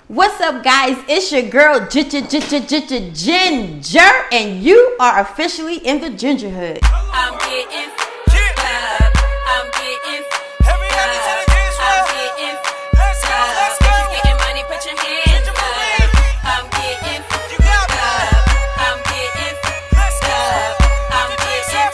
What's up, guys? It's your girl Ginger, and you are officially in the Gingerhood. I'm getting up. I'm getting up. I'm getting up. If you getting money, put your hands up. I'm getting up. I'm getting up. I'm getting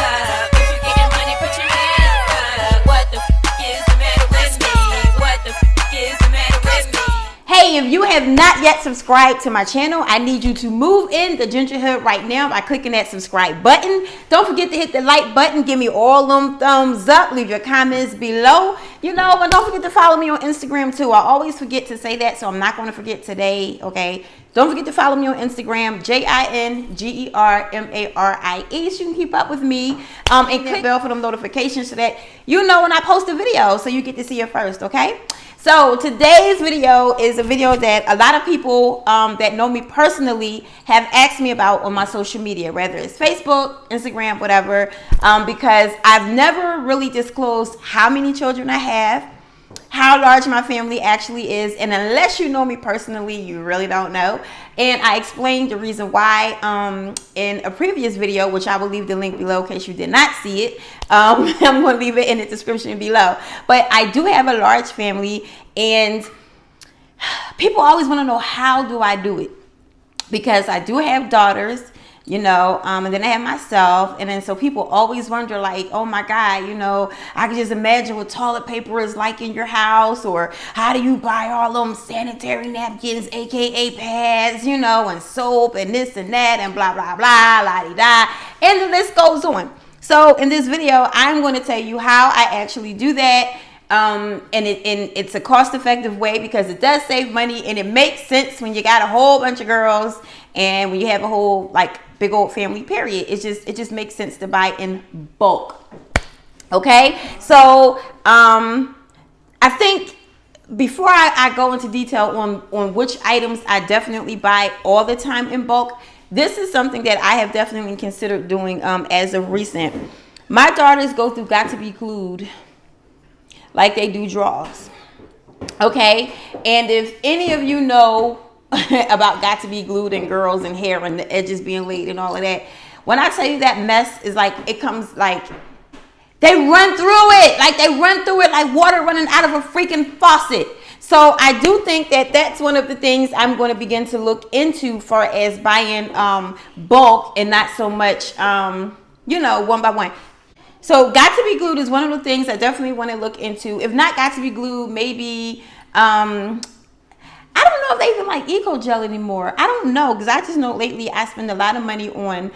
up. If you getting money, put your hands up. What the is the matter with me? What the is the matter with me? Hey, if you have not yet subscribed to my channel, I need you to move in the Gingerhood right now by clicking that subscribe button. Don't forget to hit the like button. Give me all them thumbs up. Leave your comments below. And don't forget to follow me on Instagram too. I always forget to say that, so I'm not going to forget today, okay? Don't forget to follow me on Instagram, JINGERMARIE, so you can keep up with me. And click the bell for them notifications so that you know when I post a video, so you get to see it first, okay? So today's video is a video that a lot of people that know me personally have asked me about on my social media, whether it's Facebook, Instagram, whatever, because I've never really disclosed how many children I have, how large my family actually is, and unless you know me personally, you really don't know. And I explained the reason why in a previous video, which I will leave the link below in case you did not see it. I'm going to leave it in the description below. But I do have a large family, and people always want to know, how do I do it? Because I do have daughters, and then I have myself, and then so people always wonder, like, oh my God, I can just imagine what toilet paper is like in your house, or how do you buy all them sanitary napkins, aka pads, and soap and this and that and blah blah blah, la-di-da, and the list goes on. So in this video, I'm going to tell you how I actually do that. And it's a cost-effective way because it does save money, and it makes sense when you got a whole bunch of girls and when you have a whole big old family, period. It just makes sense to buy in bulk. Okay, so I think before I go into detail on which items I definitely buy all the time in bulk, this is something that I have definitely considered doing as of recent. My daughters go through Got to Be Glued like they do drawers. Okay, and if any of you know about Got to Be Glued and girls and hair and the edges being laid and all of that, when I tell you that mess is it comes they run through it like water running out of a freaking faucet. So I do think that that's one of the things I'm going to begin to look into for as buying bulk and not so much one by one. So Got to Be Glued is one of the things I definitely want to look into. If not Got to Be Glued, maybe I don't know if they even like Eco Gel anymore. I don't know, because I just know lately I spend a lot of money on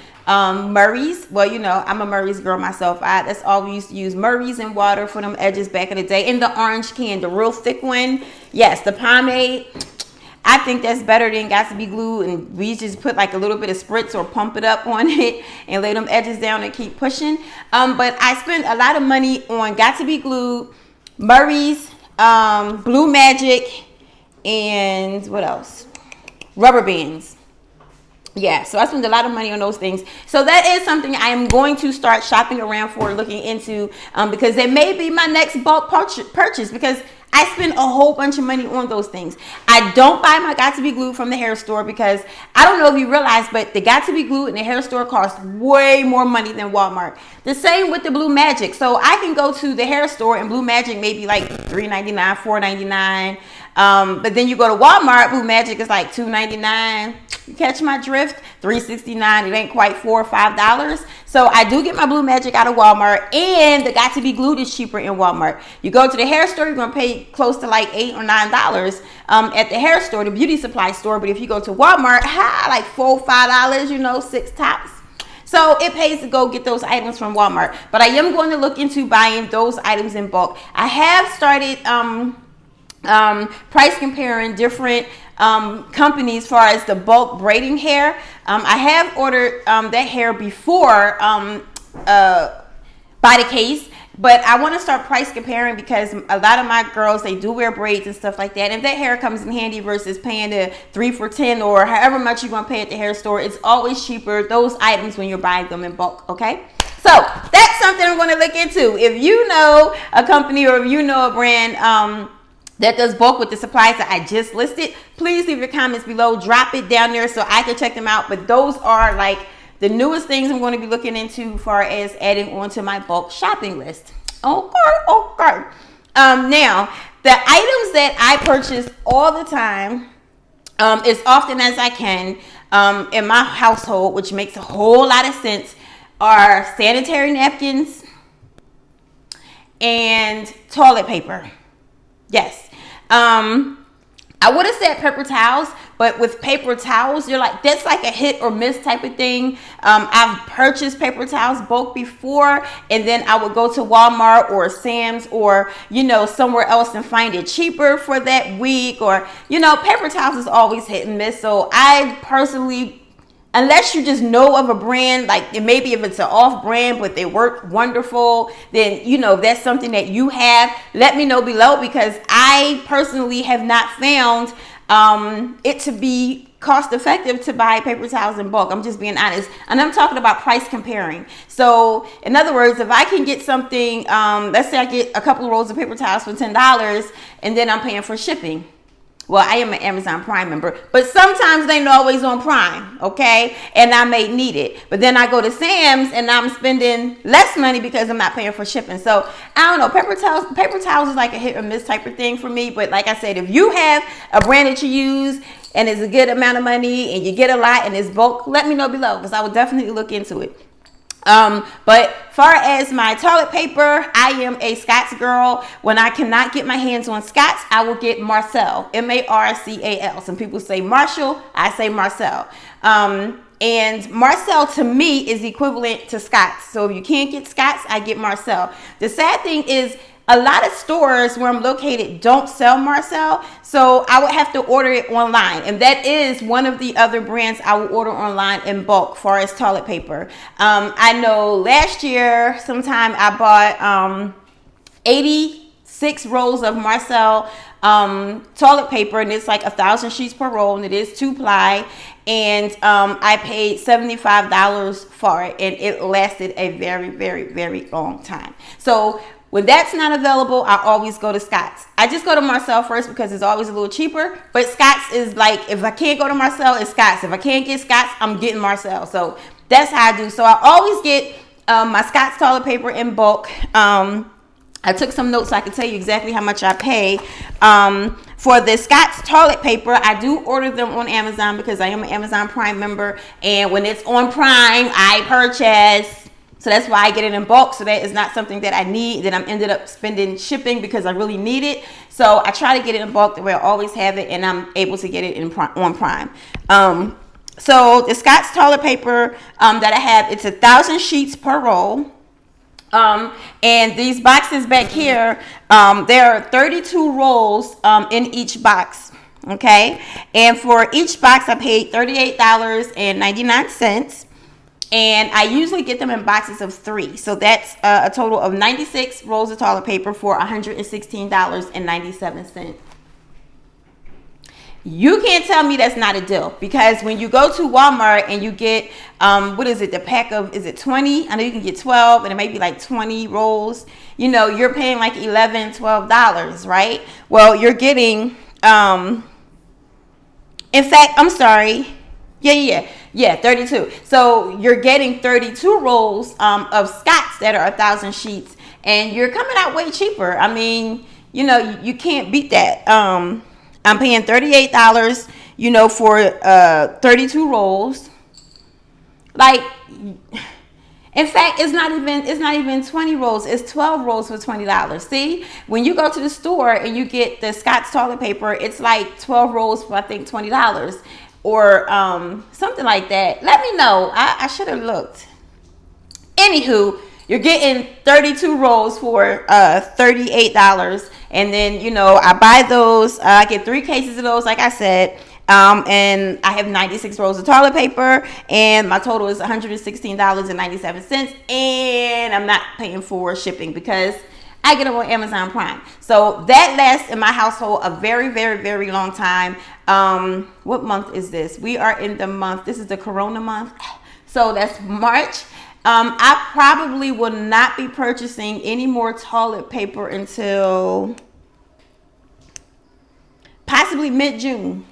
Murray's. Well, I'm a Murray's girl myself. That's all we used to use, Murray's and water for them edges back in the day. And the orange can, the real thick one. Yes, the pomade. I think that's better than Got to Be Glued, and we just put a little bit of spritz or pump it up on it and lay them edges down and keep pushing. But I spend a lot of money on Got to Be Glued, Murray's, Blue Magic, and what else? Rubber bands. Yeah, so I spend a lot of money on those things. So that is something I am going to start shopping around for, looking into, because it may be my next bulk purchase, because I spend a whole bunch of money on those things. I don't buy my Got to Be Glued from the hair store, because I don't know if you realize, but the Got to Be Glued in the hair store costs way more money than Walmart. The same with the Blue Magic. So I can go to the hair store and Blue Magic may be $3.99, $4.99. But then you go to Walmart, Blue Magic is $2.99. You catch my drift? $3.69. It ain't quite $4 or $5. So I do get my Blue Magic out of Walmart, and the Got to Be Glued is cheaper in Walmart. You go to the hair store, you're gonna pay close to $8 or $9 at the hair store, the beauty supply store. But if you go to Walmart, $4 or $5, 6 tops. So it pays to go get those items from Walmart. But I am going to look into buying those items in bulk. I have started price comparing different companies as far as the bulk braiding hair. I have ordered that hair before by the case, but I want to start price comparing, because a lot of my girls, they do wear braids and stuff like that, and that hair comes in handy versus paying the 3 for $10 or however much you're going to pay at the hair store. It's always cheaper, those items, when you're buying them in bulk. Okay, so that's something I'm going to look into. If you know a company or if you know a brand that does bulk with the supplies that I just listed, please leave your comments below. Drop it down there so I can check them out. But those are like the newest things I'm going to be looking into as far as adding onto my bulk shopping list. Okay. Now, the items that I purchase all the time, as often as I can, in my household, which makes a whole lot of sense, are sanitary napkins and toilet paper. Yes. I would have said paper towels, but with paper towels, you're like, that's like a hit or miss type of thing. I've purchased paper towels bulk before, and then I would go to Walmart or Sam's or, somewhere else and find it cheaper for that week. Or, paper towels is always hit and miss. So I personally, unless you just know of a brand, like maybe if it's an off brand, but they work wonderful, then, that's something that you have. Let me know below, because I personally have not found it to be cost effective to buy paper towels in bulk. I'm just being honest. And I'm talking about price comparing. So in other words, if I can get something, let's say I get a couple of rolls of paper towels for $10 and then I'm paying for shipping. Well, I am an Amazon Prime member, but sometimes they not always on Prime, okay? And I may need it. But then I go to Sam's and I'm spending less money because I'm not paying for shipping. So, I don't know. Paper towels is like a hit or miss type of thing for me. But like I said, if you have a brand that you use and it's a good amount of money and you get a lot and it's bulk, let me know below, because I will definitely look into it. But far as my toilet paper, I am a Scott's girl. When I cannot get my hands on Scott's, I will get Marcel, Marcal. Some people say Marshall, I say Marcel. And Marcel to me is equivalent to Scott's. So if you can't get Scott's, I get Marcel. The sad thing is, a lot of stores where I'm located don't sell Marcel, so I would have to order it online. And that is one of the other brands I will order online in bulk for as toilet paper. I know last year sometime I bought 86 rolls of Marcel toilet paper, and it's like 1,000 sheets per roll, and it is 2-ply. And I paid $75 for it, and it lasted a very, very, very long time. So when that's not available, I always go to Scott's. I just go to Marcel first because it's always a little cheaper. But Scott's is like, if I can't go to Marcel, it's Scott's. If I can't get Scott's, I'm getting Marcel. So that's how I do. So I always get my Scott's toilet paper in bulk. I took some notes so I can tell you exactly how much I pay. For the Scott's toilet paper, I do order them on Amazon because I am an Amazon Prime member. And when it's on Prime, I purchase. So that's why I get it in bulk. So that is not something that I need, that I'm ended up spending shipping because I really need it. So I try to get it in bulk the way I always have it, and I'm able to get it on Prime. So the Scott's toilet paper that I have, it's 1,000 sheets per roll. And these boxes back here, there are 32 rolls in each box. Okay. And for each box, I paid $38.99. And I usually get them in boxes of 3. So that's a total of 96 rolls of toilet paper for $116.97. You can't tell me that's not a deal, because when you go to Walmart and you get, the pack of, is it 20? I know you can get 12, and it may be like 20 rolls. You're paying like $11, $12, right? Well, you're getting, in fact, I'm sorry. Yeah, 32. So you're getting 32 rolls of Scott's that are 1,000 sheets, and you're coming out way cheaper. I mean, you can't beat that. I'm paying $38, for 32 rolls. Like, in fact, it's not even 20 rolls. It's 12 rolls for $20. See, when you go to the store and you get the Scott's toilet paper, it's like 12 rolls for, I think, $20. Or something like that. Let me know. I should have looked. Anywho, you're getting 32 rolls for $38. And then, I buy those. I get 3 cases of those, like I said. And I have 96 rolls of toilet paper. And my total is $116.97. And I'm not paying for shipping because I get them on Amazon Prime. So that lasts in my household a very, very, very long time. What month is this? We are in the month. This is the Corona month. So that's March. I probably will not be purchasing any more toilet paper until possibly mid-June.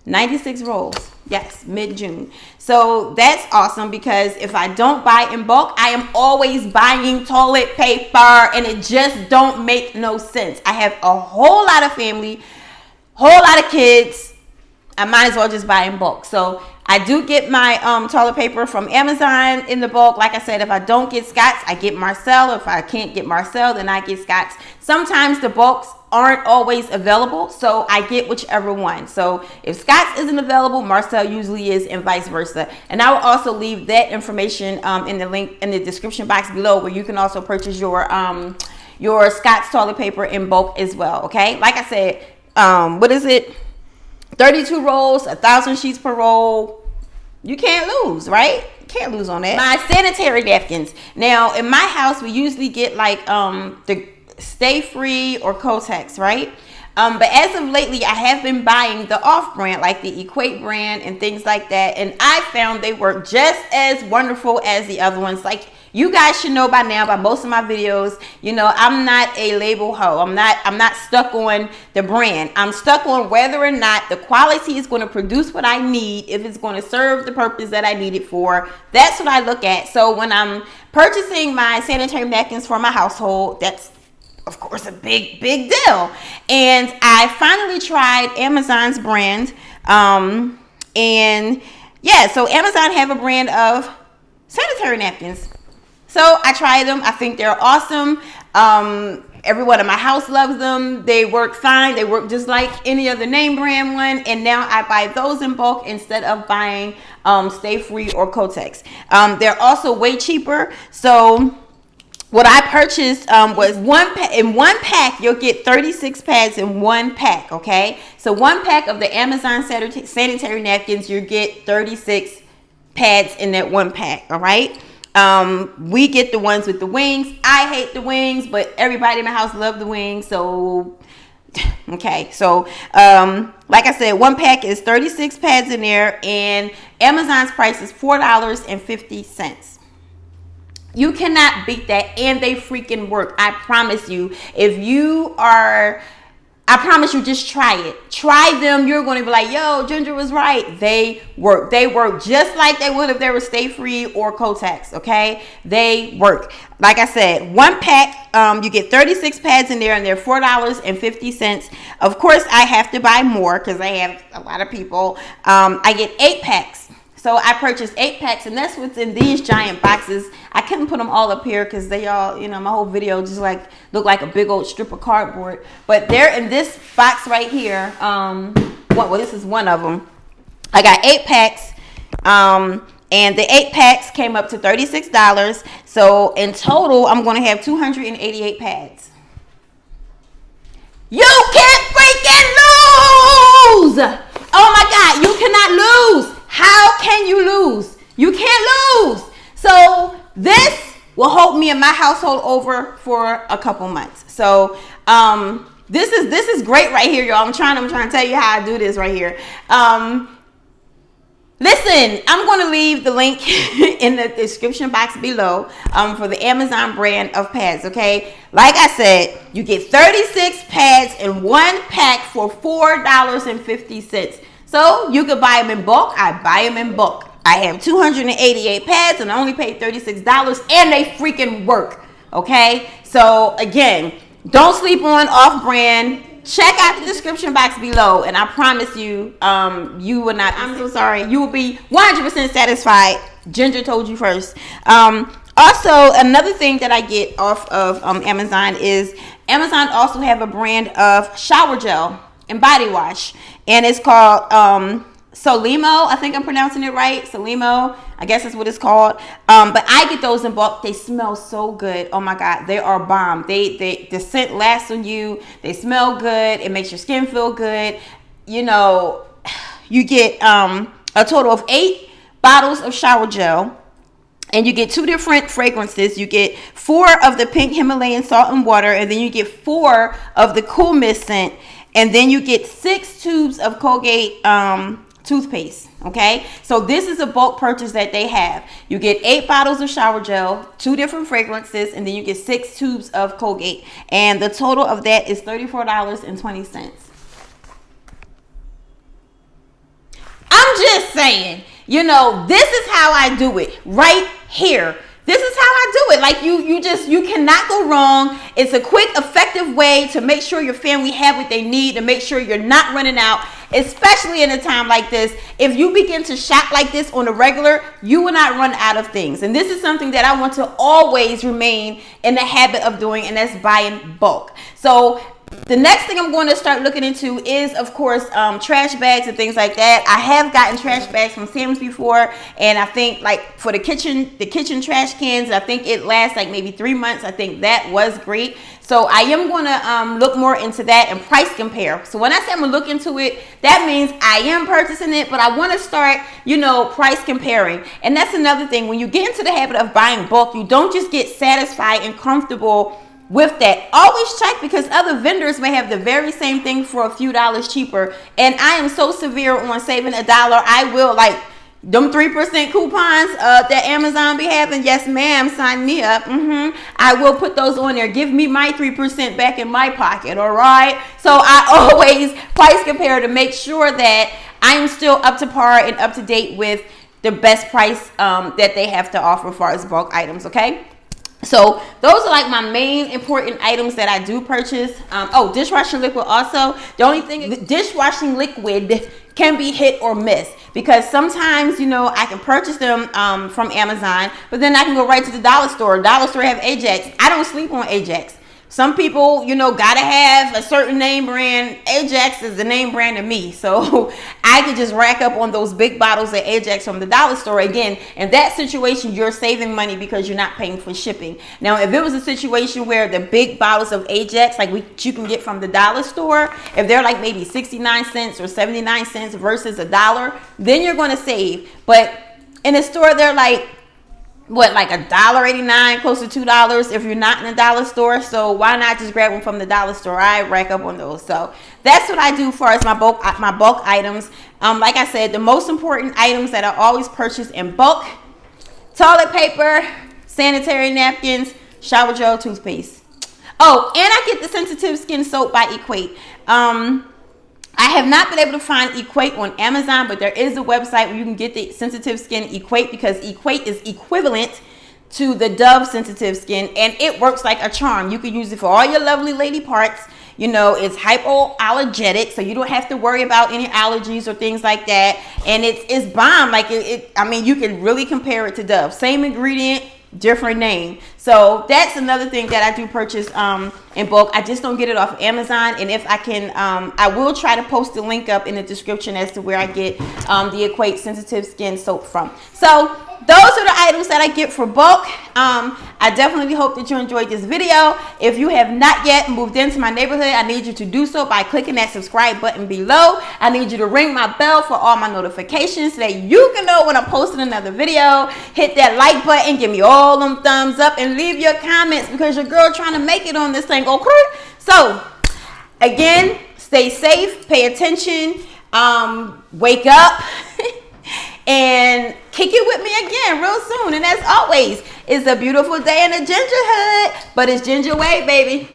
96 rolls. Yes, mid-June. So that's awesome, because if I don't buy in bulk, I am always buying toilet paper, and it just don't make no sense. I have a whole lot of family, whole lot of kids. I might as well just buy in bulk. So I do get my toilet paper from Amazon in the bulk. Like I said, if I don't get Scott's, I get Marcel. If I can't get Marcel, then I get Scott's. Sometimes the bulks aren't always available, so I get whichever one. So if Scott's isn't available, Marcel usually is, and vice versa. And I will also leave that information in the link in the description box below, where you can also purchase your Scott's toilet paper in bulk as well. Okay, like I said, what is it? 32 rolls, 1,000 sheets per roll. You can't lose, right? You can't lose on that. My sanitary napkins. Now, in my house, we usually get like the Stay Free or Kotex, right? But as of lately, I have been buying the off-brand, like the Equate brand and things like that. And I found they work just as wonderful as the other ones. Like, you guys should know by now, by most of my videos, you know, I'm not a label hoe. I'm not stuck on the brand. I'm stuck on whether or not the quality is going to produce what I need, if it's going to serve the purpose that I need it for. That's what I look at. So when I'm purchasing my sanitary napkins for my household, that's of course a big deal. And I finally tried Amazon's brand. And yeah, so Amazon have a brand of sanitary napkins. So I tried them. I think they're awesome. Everyone in my house loves them. They work fine. They work just like any other name brand one. And now I buy those in bulk instead of buying Stay Free or Kotex. They're also way cheaper. So what I purchased was in one pack, you'll get 36 pads in one pack, okay? So one pack of the Amazon sanitary napkins, you get 36 pads in that one pack, all right? We get the ones with the wings. I hate the wings, but everybody in my house loves the wings, so okay. So like I said, one pack is 36 pads in there, and Amazon's price is $4.50. You cannot beat that, and they freaking work. I promise you. I promise you, just try it. Try them. You're going to be like, yo, Ginger was right. They work. They work just like they would if they were Stay Free or Kotex, okay? They work. Like I said, one pack, you get 36 pads in there, and they're $4.50. Of course, I have to buy more because I have a lot of people. I get 8 packs. So I purchased 8 packs, and that's what's in these giant boxes. I couldn't put them all up here because they all, you know, my whole video just like look like a big old strip of cardboard. But they're in this box right here. Well, this is one of them. I got 8 packs, and the 8 packs came up to $36. So in total, I'm going to have 288 pads. You can't freaking lose! Oh my God, you cannot lose. How can you lose? You can't lose. So this will hold me and my household over for a couple months. So this is great right here, y'all. I'm trying to tell you how I do this right here. Listen, I'm going to leave the link in the description box below for the Amazon brand of pads, okay? Like I said, you get 36 pads in one pack for $4.50. So you could buy them in bulk. I buy them in bulk. I have 288 pads, and I only paid $36, and they freaking work, okay? So again, don't sleep on off-brand. Check out the description box below, and I promise you, you will not. I'm so sorry. You will be 100% satisfied. Ginger told you first. Also, another thing that I get off of Amazon is Amazon also have a brand of shower gel and body wash, and it's called Solimo. I think I'm pronouncing it right. Solimo, I guess that's what it's called. But I get those in bulk. They smell so good. Oh my God, they are bomb. The scent lasts on you. They smell good. It makes your skin feel good. You know, you get a total of 8 bottles of shower gel. And you get 2 different fragrances. You get 4 of the pink Himalayan salt and water, and then you get 4 of the cool mist scent. And then you get 6 tubes of Colgate toothpaste, okay? So this is a bulk purchase that they have. You get 8 bottles of shower gel, 2 different fragrances, and then you get 6 tubes of Colgate. And the total of that is $34.20. saying, you know, this is how I do it right here. This is how I do it. Like you cannot go wrong. It's a quick, effective way to make sure your family have what they need, to make sure you're not running out, especially in a time like this. If you begin to shop like this on a regular, you will not run out of things. And this is something that I want to always remain in the habit of doing, and that's buying bulk. So the next thing I'm going to start looking into is, of course, trash bags and things like that. I have gotten trash bags from Sam's before, and I think like for the kitchen trash cans, I think it lasts like maybe 3 months. I think that was great. So I am going to look more into that and price compare. So when I say I'm going to look into it, that means I am purchasing it, but I want to start, you know, price comparing. And that's another thing. When you get into the habit of buying bulk, you don't just get satisfied and comfortable with that. Always check, because other vendors may have the very same thing for a few dollars cheaper. And I am so severe on saving $1. I will, like them 3% coupons that Amazon be having. Yes, ma'am, sign me up. I will put those on there. Give me my 3% back in my pocket. All right. So I always price compare to make sure that I'm still up to par and up to date with the best price that they have to offer as far as bulk items. Okay. So those are like my main important items that I do purchase. Oh, dishwashing liquid also. The only thing, dishwashing liquid can be hit or miss, because sometimes, you know, I can purchase them from Amazon, but then I can go right to the dollar store. Dollar store have Ajax. I don't sleep on Ajax. Some people, you know, gotta have a certain name brand. Ajax is the name brand to me. So I could just rack up on those big bottles of Ajax from the dollar store. Again, in that situation, you're saving money because you're not paying for shipping. Now, if it was a situation where the big bottles of Ajax, like you can get from the dollar store, if they're like maybe 69 cents or 79 cents versus $1, then you're going to save. But in a store, they're like, what, like $1.89, close to $2 if you're not in a dollar store. So why not just grab them from the dollar store? I rack up on those. So that's what I do as far as my bulk items. Like I said, the most important items that I always purchase in bulk: toilet paper, sanitary napkins, shower gel, toothpaste. Oh, and I get the sensitive skin soap by Equate. I have not been able to find Equate on Amazon, but there is a website where you can get the sensitive skin Equate, because Equate is equivalent to the Dove sensitive skin, and it works like a charm. You can use it for all your lovely lady parts. You know, it's hypoallergenic, so you don't have to worry about any allergies or things like that. And it's bomb. Like I mean, you can really compare it to Dove. Same ingredient, different name. So that's another thing that I do purchase in bulk. I just don't get it off Amazon, and if I can, I will try to post the link up in the description as to where I get the Equate sensitive skin soap from. So those are the items that I get for bulk. I definitely hope that you enjoyed this video. If you have not yet moved into my neighborhood, I need you to do so by clicking that subscribe button below. I need you to ring my bell for all my notifications so that you can know when I'm posting another video. Hit that like button, give me all them thumbs up, and leave your comments, because your girl trying to make it on this thing. Okay? So again, stay safe, pay attention, wake up, and kick it with me again real soon. And as always, it's a beautiful day in the Ginger Hood, but it's Ginger way, baby.